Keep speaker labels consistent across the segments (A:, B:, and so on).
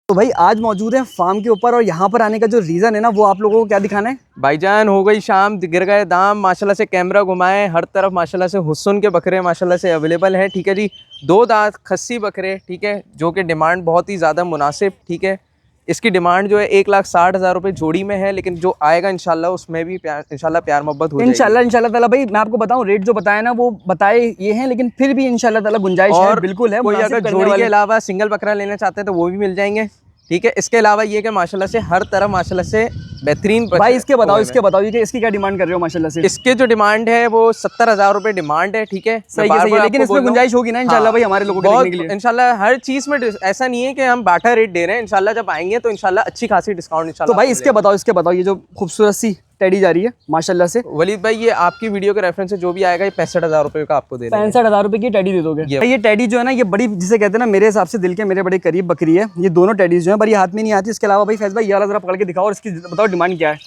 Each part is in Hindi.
A: तो भाई आज मौजूद है फार्म के ऊपर और यहाँ पर आने का जो रीज़न है ना वो आप लोगों को क्या दिखाना है।
B: भाईजान हो गई शाम, गिर गए दाम, माशाल्लाह से कैमरा घुमाए, हर तरफ माशाल्लाह से हुस्न के बकरे माशाल्लाह से अवेलेबल हैं। ठीक है जी, 2 दांत खस्सी बकरे, ठीक है, जो कि डिमांड बहुत ही ज़्यादा मुनासिब। ठीक है, इसकी डिमांड जो है 1,60,000 रुपये जोड़ी में है, लेकिन जो आएगा इंशाल्लाह उसमें भी इंशाल्लाह प्यार मोहब्बत हो जाएगी।
A: इंशाल्लाह ताला। भाई मैं आपको बताऊं, रेट जो बताया ना वो बताए ये हैं, लेकिन फिर भी इंशाल्लाह ताला गुंजाइश है, बिल्कुल है।
B: कोई अगर जोड़ी के अलावा सिंगल बकरा लेना चाहते हैं तो वो भी मिल जाएंगे। ठीक है, इसके अलावा ये कि माशाल्लाह से हर तरफ माशाल्लाह से बेहतरीन। भाई इसके बताओ ये कि इसकी क्या डिमांड कर रहे हो माशाल्लाह से। इसके जो डिमांड है वो 70,000 रुपये डिमांड है। ठीक है,
A: सही है, लेकिन इसमें गुंजाइश होगी ना इंशाल्लाह। भाई हमारे लोगों को देखने के लिए
B: इंशाल्लाह हर चीज में ऐसा नहीं है कि हम बाटा रेट दे रहे हैं। इंशाल्लाह जब आएंगे तो इंशाल्लाह अच्छी खासी डिस्काउंट इंशाल्लाह।
A: तो भाई इसके बताओ ये जो खूबसूरत सी टेडी जा रही है माशाल्लाह से।
B: वलीद भाई ये आपकी वीडियो के रेफरेंस से जो भी आएगा ये 65,000 रुपये का आपको दे देंगे।
A: 65,000 रुपये की टेडी दे दोगे। ये टेडी जो है ना ये बड़ी, जिसे कहते हैं ना, मेरे हिसाब से दिल के मेरे बड़े करीब बकरी है। ये दोनों टेडीज जो है, पर ये हाथ में नहीं आती। इसके अलावा भाई फैज भाई ये वाला जरा पकड़ के दिखाओ और इसकी बताओ डिमांड क्या है।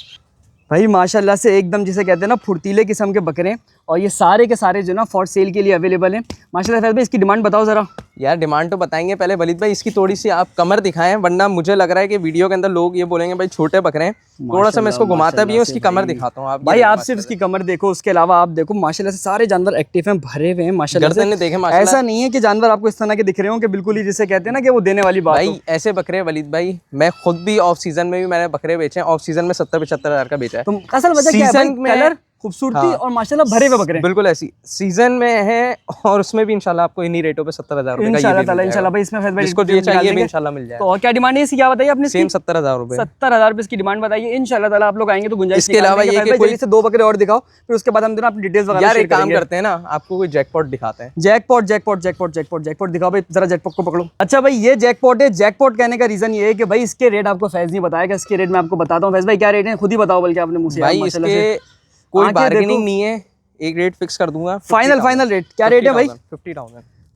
A: भाई माशाल्लाह से एकदम जिसे कहते हैं ना फुर्तीले किस्म के बकरे, और ये सारे के सारे जो ना फॉर सेल के लिए अवेलेबल हैं माशाल्लाह। फैज भाई इसकी डिमांड बताओ ज़रा।
B: यार डिमांड तो बताएंगे, पहले वलीद भाई इसकी थोड़ी सी आप कमर दिखाएं, वरना मुझे लग रहा है कि वीडियो के अंदर लोग ये बोलेंगे भाई छोटे बकरे हैं। थोड़ा सा मैं इसको घुमाता भी हूँ, उसकी कमर दिखाता हूँ। आप
A: भाई आप सिर्फ इसकी कमर देखो, उसके अलावा आप देखो माशाल्लाह से सारे जानवर एक्टिव हैं, भरे हुए हैं माशाल्लाह से।
B: देखे
A: ऐसा नहीं है कि जानवर आपको इस तरह के दिख रहे हो कि बिल्कुल ही जिसे कहते हैं ना कि वो देने वाली बात।
B: भाई ऐसे बकरे वलीद भाई मैं खुद भी ऑफ सीजन में भी मैंने बकरे बेचे हैं। ऑफ सीजन में 70-75 हज़ार का बेचा है।
A: तुम असल वजह क्या है भाई? कलर, खूबसूरती और माशाल्लाह भरे हुए बकरे
B: बिल्कुल ऐसी सीजन में है, और उसमें भी इंशाल्लाह आपको इन्हीं रेटों पे 70,000 रुपये
A: इंशाल्लाह भाई इसमें
B: जिसको चाहिए भी इंशाल्लाह मिल जाए।
A: तो और क्या डिमांड है इसकी, क्या बताइए आपने?
B: सेम 70,000 रुपये।
A: 70,000 रुपये इसकी डिमांड बताइए। इंशाल्लाह ताला आप लोग आएंगे तो गुंजाइश।
B: इसके अलावा ये कि कोई
A: से 2 बकरे और दिखाओ, फिर उसके बाद हम दोनों अपनी डिटेल्स वगैरह
B: यार एक काम करते हैं ना, आपको कोई जैकपॉट दिखाते हैं।
A: जैकपॉट दिखाओ भाई, जरा जैकपॉट को पकड़ो। अच्छा भाई ये जैकपॉट है। जैकपॉट कहने का रीजन ये है कि भाई इसके रेट आपको फैज नहीं बताएगा, इसके रेट मैं आपको बताता हूँ। फैज भाई क्या रेट है खुद ही बताओ, बल्कि आपने मुझसे।
B: भाई इसके कोई बार्गेनिंग नहीं है, एक रेट फिक्स कर दूंगा।
A: फाइनल रेट क्या रेट है भाई?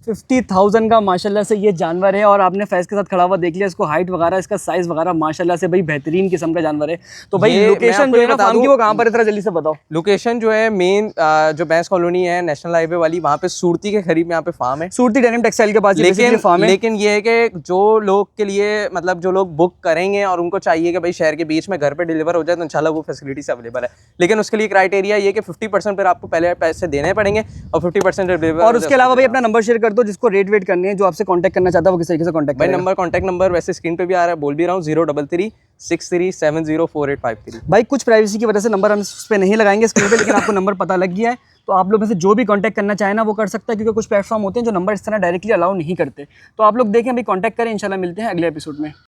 B: 50,000
A: का माशाल्लाह से ये जानवर है, और आपने फैज के साथ खड़ा हुआ देख लिया, इसको हाइट वगैरह, इसका साइज वगैरह माशाल्लाह से भाई बेहतरीन किस्म का जानवर है। तो भाई लोकेशन जो है ना फार्म की वो कहाँ पर है, जरा जल्दी से बताओ।
B: लोकेशन जो है मेन जो बैंस कॉलोनी है नेशनल हाईवे वाली, वहाँ पे सूरती के करीब यहाँ पे फार्म है,
A: सूरती डेनिम टेक्सटाइल के पास फार्म है।
B: लेकिन ये है कि जो लोग के लिए मतलब जो लोग बुक करेंगे और उनको चाहिए कि भाई शहर के बीच में घर पे डिलीवर हो जाए, तो इंशाल्लाह वो फैसिलिटीज अवेलेबल है। लेकिन उसके लिए क्राइटेरिया ये कि 50% पर आपको पहले पैसे देने पड़ेंगे और 50% डिलीवर।
A: और उसके अलावा भाई अपना नंबर शेयर कर दो, जिसको रेट वेट करनी है, जो आपसे कांटेक्ट करना चाहता है वो किस तरीके से कांटेक्ट
B: भाई कॉन्टैक्ट नंबर वैसे स्क्रीन पे भी आ रहा है, बोल भी रहा हूँ, 03363704853।
A: भाई कुछ प्राइवेसी की वजह से नंबर हम उस पर नहीं लगाएंगे स्क्रीन पे, लेकिन आपको नंबर पता लग गया है, तो आप लोग में से जो भी कांटेक्ट करना चाहे ना वो कर सकता है, क्योंकि कुछ प्लेटफॉर्म होते हैं जो नंबर इस तरह डायरेक्टली अलाउ नहीं करते। तो आप लोग देखें भाई, कांटेक्ट करें, इंशाल्लाह मिलते हैं अगले एपिसोड में।